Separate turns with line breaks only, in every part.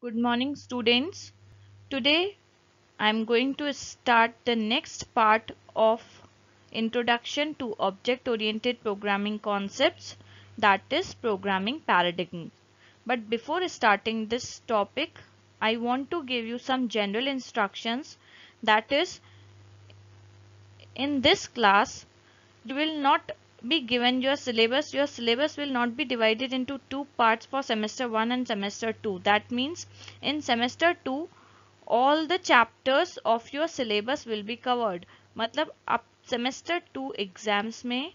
Good morning, students. Today I am going to start the next part of Introduction to Object-Oriented Programming Concepts, that is Programming Paradigm. But before starting this topic, I want to give you some general instructions. That is, in this class, you will not be given your syllabus. Your syllabus will not be divided into two parts for semester 1 and semester 2. That means in semester 2 all the chapters of your syllabus will be covered. मतलब आप semester 2 exams में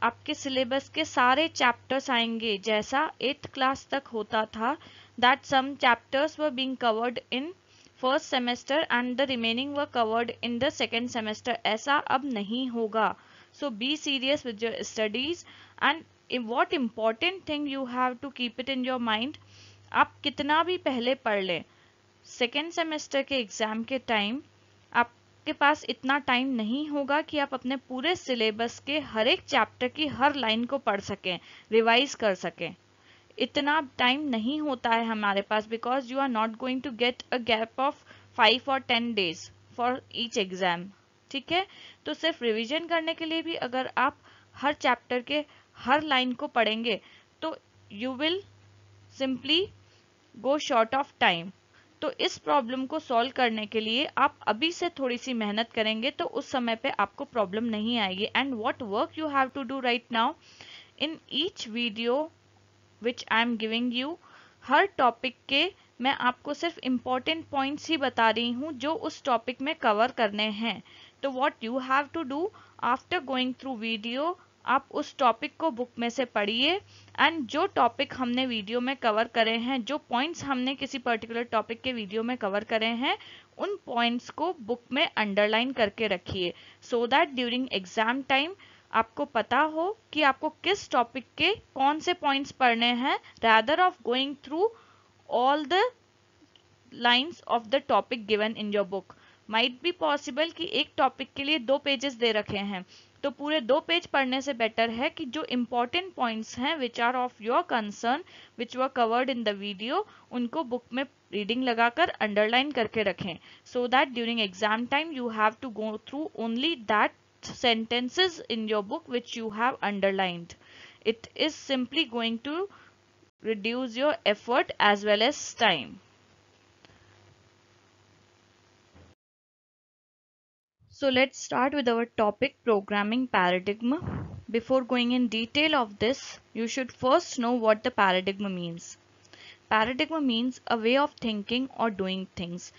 आपके syllabus के सारे chapters आएंगे जैसा 8th class तक होता था. that some chapters were being covered in first semester and the remaining were covered in the second semester. ऐसा अब नहीं होगा. So be serious with your studies and what important thing you have to keep it in your mind. आप कितना भी पहले पढ़ लें, सेकेंड सेमेस्टर के एग्जाम के टाइम आपके पास इतना टाइम नहीं होगा कि आप अपने पूरे सिलेबस के हर एक चैप्टर की हर लाइन को पढ़ सकें, रिवाइज कर सकें. इतना टाइम नहीं होता है हमारे पास because you are not going to get a gap of 5 और 10 डेज फॉर ईच एग्जाम. ठीक है, तो सिर्फ रिवीजन करने के लिए भी अगर आप हर चैप्टर के हर लाइन को पढ़ेंगे तो you will simply go short of time. तो इस प्रॉब्लम को सॉल्व करने के लिए आप अभी से थोड़ी सी मेहनत करेंगे तो उस समय पे आपको प्रॉब्लम नहीं आएगी. And what work you have to do right now in each video which I am giving you, हर टॉपिक के मैं आपको सिर्फ इम्पोर्टेंट पॉइंट्स ही बता रही हूँ जो उस टॉपिक में कवर करने हैं. तो what you have to do after going through video, आप उस टॉपिक को बुक में से पढ़िए एंड जो टॉपिक हमने वीडियो में कवर करे हैं, जो पॉइंट्स हमने किसी पर्टिकुलर टॉपिक के वीडियो में कवर करे हैं, उन पॉइंट्स को बुक में अंडरलाइन करके रखिए सो दैट ड्यूरिंग एग्जाम टाइम आपको पता हो कि आपको किस टॉपिक के कौन से पॉइंट्स पढ़ने हैं, rather of going through all the lines of the topic given in your book. Might be possible कि एक टॉपिक के लिए 2 पेजेस दे रखे हैं, तो पूरे 2 पेज पढ़ने से बेटर है कि जो इम्पोर्टेंट पॉइंट्स हैं which are of your concern which were covered in the video, उनको बुक में रीडिंग लगाकर अंडरलाइन करके रखें so that during exam time you have to go through only that sentences in your book which you have underlined. It is simply going to reduce your effort as well as time. So let's start with our topic, programming paradigm. Before going in detail of this, you should first know what the paradigm means. Paradigm means a way of thinking or doing things.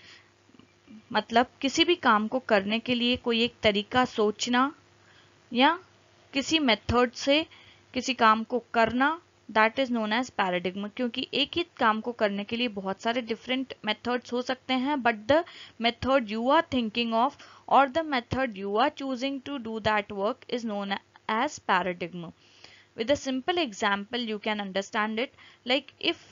मतलब किसी भी काम को करने के लिए कोई एक तरीका सोचना या किसी मेथड से किसी काम को करना, that is known as paradigm. क्योंकि एक ही काम को करने के लिए बहुत सारे डिफरेंट मेथड्स हो सकते हैं, but the method you are thinking of और the method you are choosing to do that work is known as paradigm. With a simple example you can understand it, like if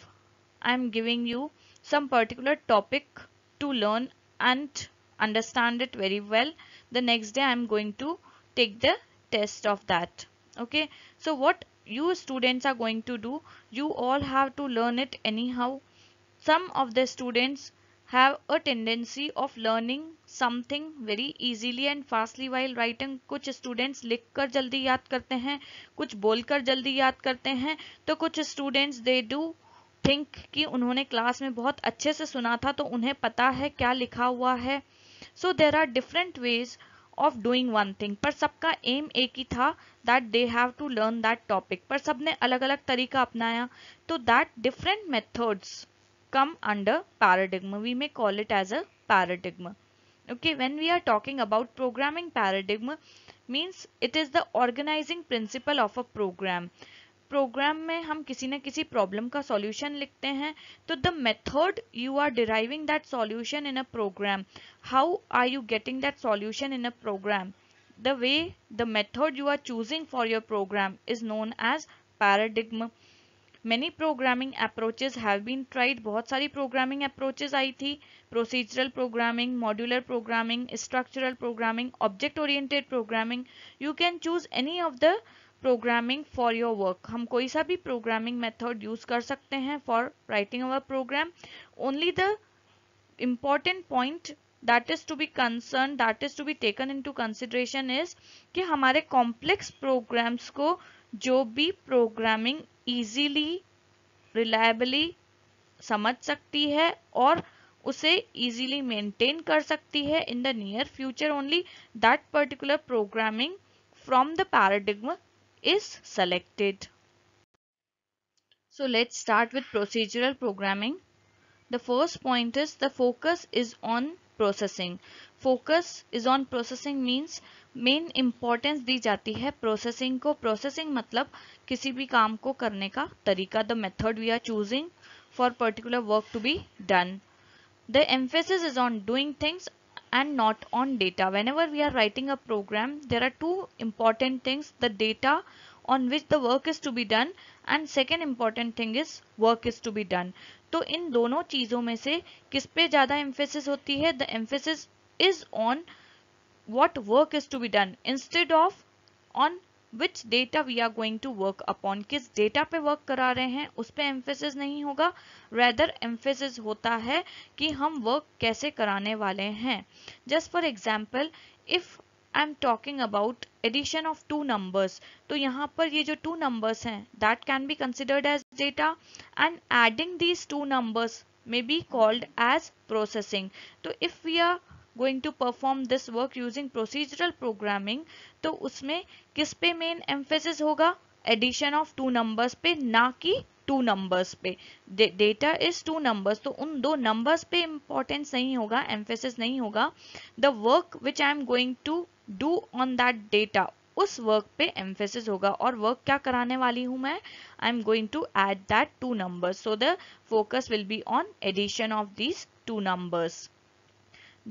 I am giving you some particular topic to learn and understand it very well, the next day I am going to take the test of that. Okay, so what you students are going to do, you all have to learn it anyhow. Some of the students have a tendency of learning something very easily and fastly while writing. कुछ students लिख कर जल्दी याद करते हैं, कुछ बोलकर जल्दी याद करते हैं, तो कुछ students they do think कि उन्होंने क्लास में बहुत अच्छे से सुना था तो उन्हें पता है क्या लिखा हुआ है. So there are different ways of doing one thing, पर सबका एम एक ही था, that they have to learn that topic, पर सबने अलग अलग तरीका अपनाया. तो that different methods come under paradigm. We may call it as a paradigm. Okay, when we are talking about programming paradigm, means it is the organizing principle of a program. Program में हम किसी न किसी problem का solution लिखते हैं, तो the method you are deriving that solution in a program, how are you getting that solution in a program, the way the method you are choosing for your program is known as paradigm. Many programming approaches have been tried. बहुत सारी programming approaches आई थी, procedural programming, modular programming, structural programming, object oriented programming. You can choose any of the programming for your work. हम कोई सा भी programming method use कर सकते हैं for writing our program. Only the important point that is to be concerned, that is to be taken into consideration is कि हमारे complex programs को जो भी programming easily reliably समझ सकती है और उसे easily maintain कर सकती है in the near future, only that particular programming from the paradigm is selected. So let's start with procedural programming. The first point is the focus is on processing. Focus is on processing means main importance दी जाती है processing को. Processing मतलब किसी भी काम को करने का तरीका, the method we are choosing for particular work to be done. The emphasis is on doing things and not on data. Whenever we are writing a program, there are two important things: the data on which the work is to be done and second important thing is work is to be done. तो इन दोनों चीजों में से किस पे ज्यादा emphasis होती है? The emphasis is on what work is to be done instead of on which data we are going to work upon. किस डेटा पे वर्क करा रहे हैं उस पे एम्फेसिस नहीं होगा, रेदर एम्फेसिस होता है कि हम वर्क कैसे कराने वाले हैं. Just for example, if I am talking about addition of two numbers, तो यहाँ पर ये जो टू नंबर्स हैं that can be considered as data and adding these two numbers may be called as processing. तो if we are going to perform this work using procedural programming, तो उसमें किस पे मेन एम्फेसिस होगा? Addition of two numbers पे, ना कि two numbers पे. डेटा इज टू नंबर्स, तो उन दो नंबर्स पे इंपॉर्टेंस नहीं होगा, एम्फेसिस नहीं होगा. The work which I am going to do on that data, उस वर्क पे एम्फेसिस होगा. और वर्क क्या कराने वाली हूं मैं? I am going to add that two numbers, so the focus will be on addition of these two numbers.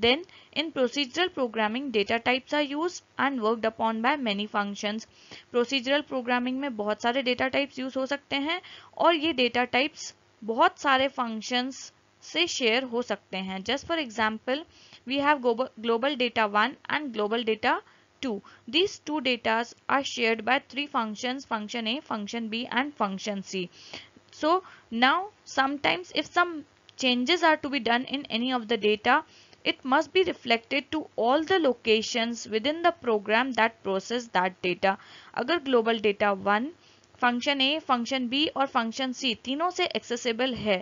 Then in procedural programming, data types are used and worked upon by many functions. Procedural programming में बहुत सारे data types use हो सकते हैं और ये data types बहुत सारे functions से share हो सकते हैं. Just for example, we have global data 1 and global data 2. These two data are shared by three functions: function A, function B and function C. So now sometimes if some changes are to be done in any of the data, it must be reflected to all the locations within the program that process that data. अगर global data 1 function A, function B और function C तीनों से accessible है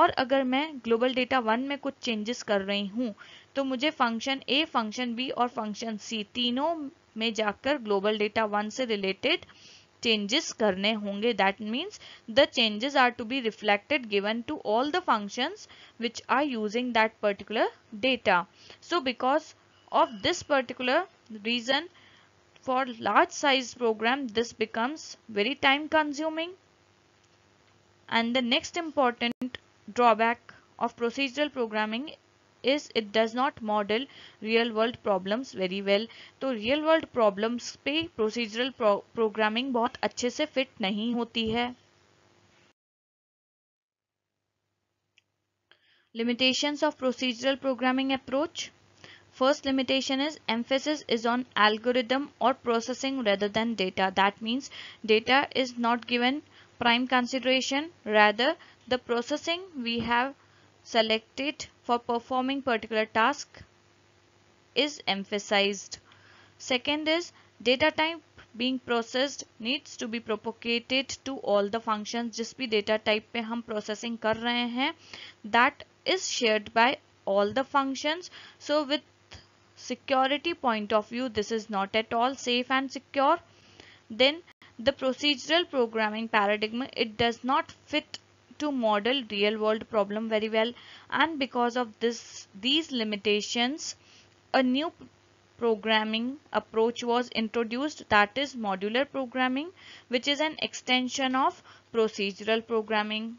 और अगर मैं global data 1 में कुछ changes कर रही हूँ, तो मुझे function A, function B और function C तीनों में जाकर global data 1 से related changes करने होंगे. That means the changes are to be reflected given to all the functions which are using that particular data. So because of this particular reason, for large size program this becomes very time consuming. And the next important drawback of procedural programming is it does not model real world problems very well. तो real world problems पे procedural programming बहुत अच्छे से fit नहीं होती है. Limitations of procedural programming approach. First limitation is emphasis is on algorithm or processing rather than data. That means data is not given prime consideration, rather the processing we have selected for performing particular task is emphasized. Second is data type being processed needs to be propagated to all the functions. जिस भी data type पे हम processing कर रहे हैं that is shared by all the functions. So with security point of view, this is not at all safe and secure. Then the procedural programming paradigm, it does not fit to model real world problem very well, and because of these limitations a new programming approach was introduced, that is modular programming, which is an extension of procedural programming.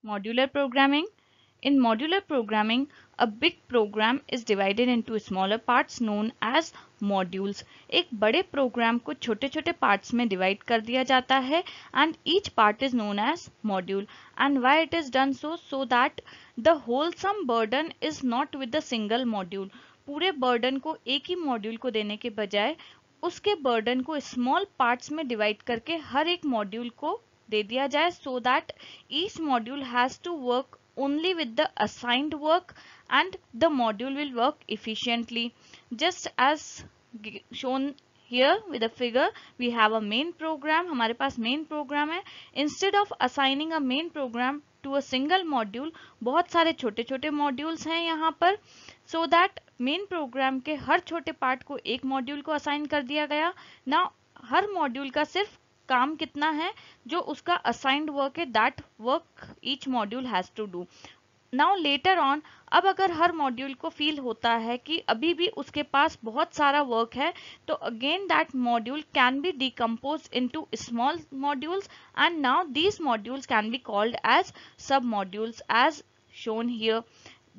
Modular programming. In modular programming, a big program is divided into smaller parts known as modules. एक बड़े programme को छोटे छोटे parts में divide कर दिया जाता है and each part is known as module. And why it is done so that the wholesome burden is not with the single module. पूरे बर्डन को एक ही मॉड्यूल को देने के बजाय उसके बर्डन को स्मॉल पार्ट्स में डिवाइड करके हर एक मॉड्यूल को दे दिया जाए, so that each module has to work only with the assigned work and the module will work efficiently. Just as shown here with the figure, we have a main program. हमारे पास main program है. Instead of assigning a main program to a single module, बहुत सारे छोटे छोटे modules हैं यहाँ पर, so that main program के हर छोटे part को एक module को assign कर दिया गया. Now हर module का सिर्फ काम कितना है, जो उसका असाइंड वर्क है, that work each module has to do. Now later on, अब अगर हर मॉड्यूल को फील होता है कि अभी भी उसके पास बहुत सारा वर्क है, तो again that module can be decompose into small modules and now these modules can be called as sub modules as shown here.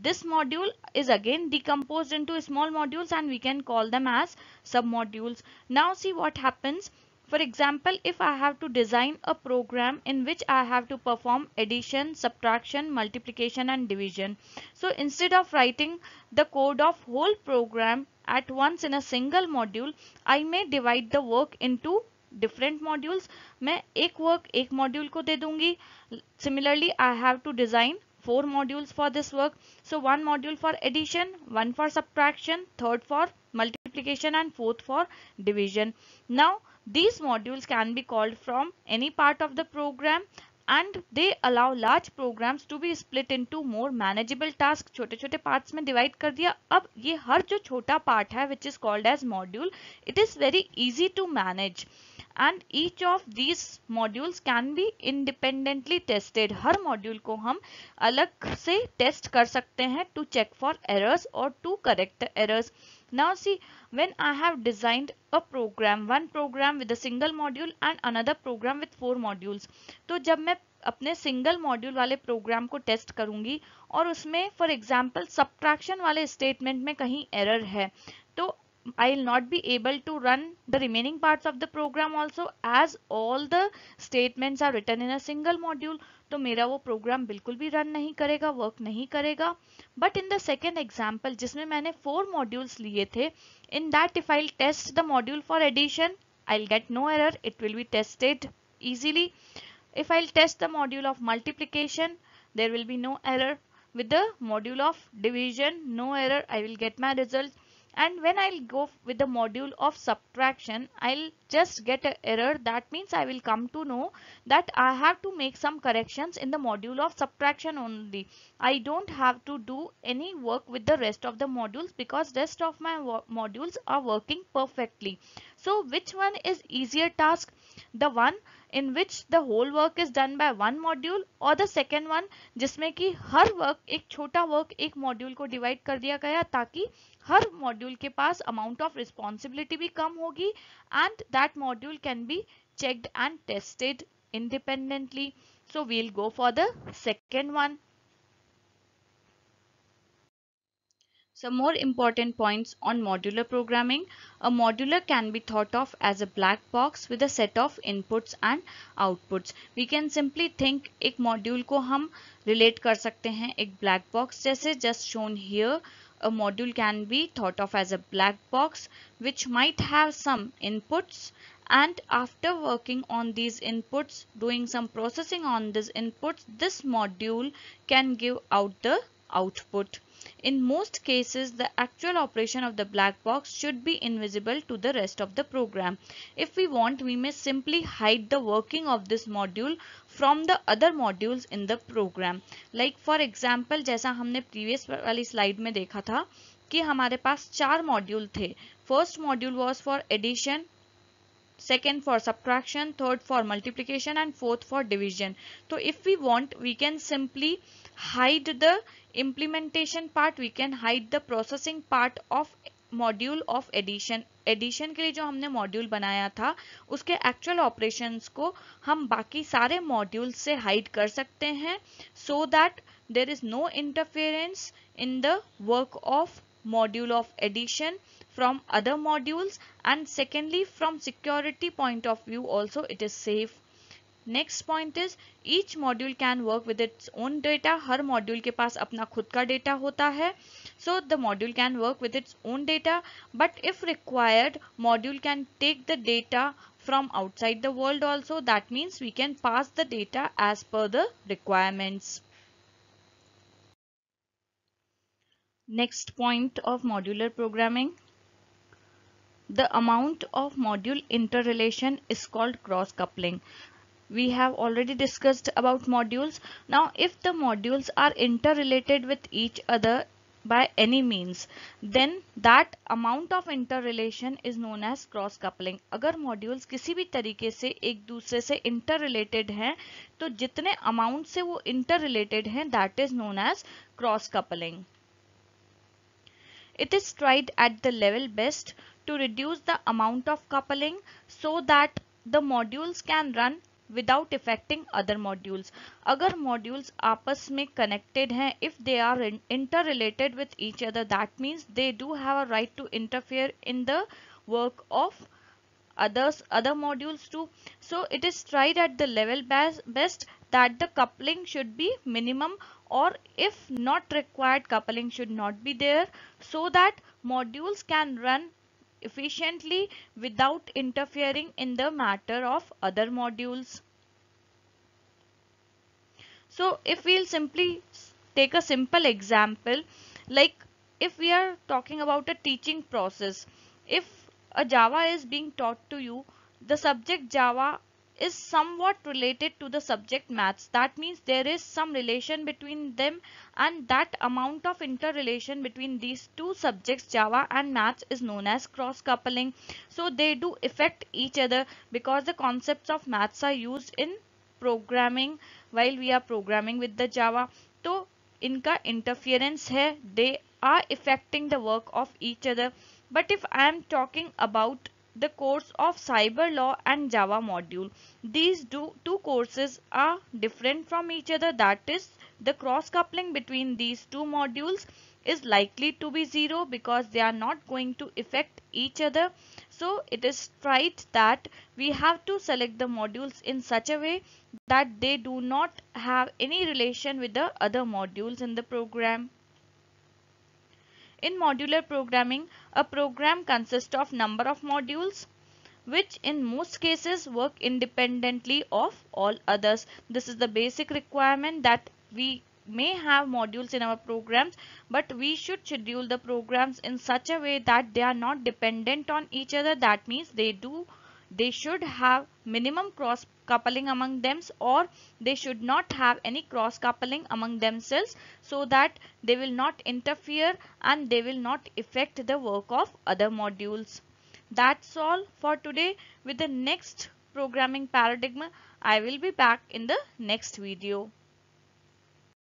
This module is again decomposed into small modules and we can call them as sub modules. Now see what happens. For example, if I have to design a program in which I have to perform addition, subtraction, multiplication and division. So instead of writing the code of whole program at once in a single module, I may divide the work into different modules. मैं एक work एक module को दे दूंगी. Similarly, I have to design 4 modules for this work. So one module for addition, one for subtraction, third for multiplication and fourth for division. Now these modules can be called from any part of the program and they allow large programs to be split into more manageable tasks. छोटे छोटे parts में divide कर दिया. अब ये हर जो छोटा part है which is called as module, it is very easy to manage and each of these modules can be independently tested. Her module को हम अलग से test कर सकते हैं to check for errors or to correct the errors. Now see, when I have designed a program, one program with a single module and another program with 4 modules, तो जब मैं अपने सिंगल मॉड्यूल वाले programme को test करूंगी और उसमें for example subtraction वाले स्टेटमेंट में कहीं एरर है, तो I will not be able to run the remaining parts of the program also as all the statements are written in a single module. तो मेरा वो प्रोग्राम बिल्कुल भी रन नहीं करेगा, वर्क नहीं करेगा. But in the second example जिसमें मैंने 4 मॉड्यूल्स लिए थे, in that if I'll test the module for addition, I'll get no error, it will be tested easily. If I'll test the module of multiplication, there will be no error. With the module of division, no error, I will get my result. And when I'll go with the module of subtraction, I'll just get an error. That means I will come to know that I have to make some corrections in the module of subtraction only. I don't have to do any work with the rest of the modules because rest of my modules are working perfectly. So which one is easier task? The one in which the whole work is done by one module or the second one जिसमें कि हर work एक छोटा work एक module को divide कर दिया गया ताकि हर module के पास amount of responsibility भी कम होगी and that module can be checked and tested independently. So we'll go for the second one. Some more important points on modular programming. A modular can be thought of as a black box with a set of inputs and outputs. We can simply think एक module को हम relate कर सकते हैं एक black box जैसे just shown here. A module can be thought of as a black box which might have some inputs, and after working on these inputs, doing some processing on these inputs, this module can give out the output. In most cases, the actual operation of the black box should be invisible to the rest of the program. If we want, we may simply hide the working of this module from the other modules in the program. Like for example, जैसा हमने previous वाली slide में देखा था कि हमारे पास 4 module थे. First module was for addition, second for subtraction, third for multiplication and fourth for division. So if we want, we can simply hide the implementation part, we can hide the processing part of module of addition. Addition के लिए जो हमने module बनाया था उसके actual operations को हम बाकी सारे मॉड्यूल से हाइड कर सकते हैं so that there is no interference in the work of module of addition from other modules, and secondly from security point of view also it is safe. Next point is each module can work with its own data. हर module के पास अपना खुद का data होता है. So the module can work with its own data, but if required module can take the data from outside the world also. That means we can pass the data as per the requirements. Next point of modular programming. The amount of module interrelation is called cross coupling. We have already discussed about modules. Now if the modules are interrelated with each other by any means, then that amount of interrelation is known as cross coupling. अगर modules किसी भी तरीके से एक दूसरे से interrelated हैं, तो जितने amount से वो interrelated हैं, that is known as cross coupling. It is tried at the level best to reduce the amount of coupling so that the modules can run without affecting other modules. अगर modules आपस में connected हैं, if they are interrelated with each other, that means they do have a right to interfere in the work of other modules too. So it is tried at the level best that the coupling should be minimum, or if not required, coupling should not be there, so that modules can run efficiently without interfering in the matter of other modules. So if we'll simply take a simple example, like if we are talking about a teaching process, if a Java is being taught to you, the subject Java is somewhat related to the subject maths. That means there is some relation between them, and that amount of interrelation between these two subjects, Java and maths, is known as cross coupling. So they do affect each other because the concepts of maths are used in programming while we are programming with the Java. तो इनका interference है, they are affecting the work of each other. But if I am talking about the course of cyber law and Java module, these two courses are different from each other. That is, the cross coupling between these two modules is likely to be zero because they are not going to affect each other. So it is right that we have to select the modules in such a way that they do not have any relation with the other modules in the program. In modular programming, a program consists of number of modules which in most cases work independently of all others. This is the basic requirement, that we may have modules in our programs, but we should schedule the programs in such a way that they are not dependent on each other. That means they should have minimum cross coupling among them, or they should not have any cross coupling among themselves, so that they will not interfere and they will not affect the work of other modules. That's all for today. With the next programming paradigm, I will be back in the next video.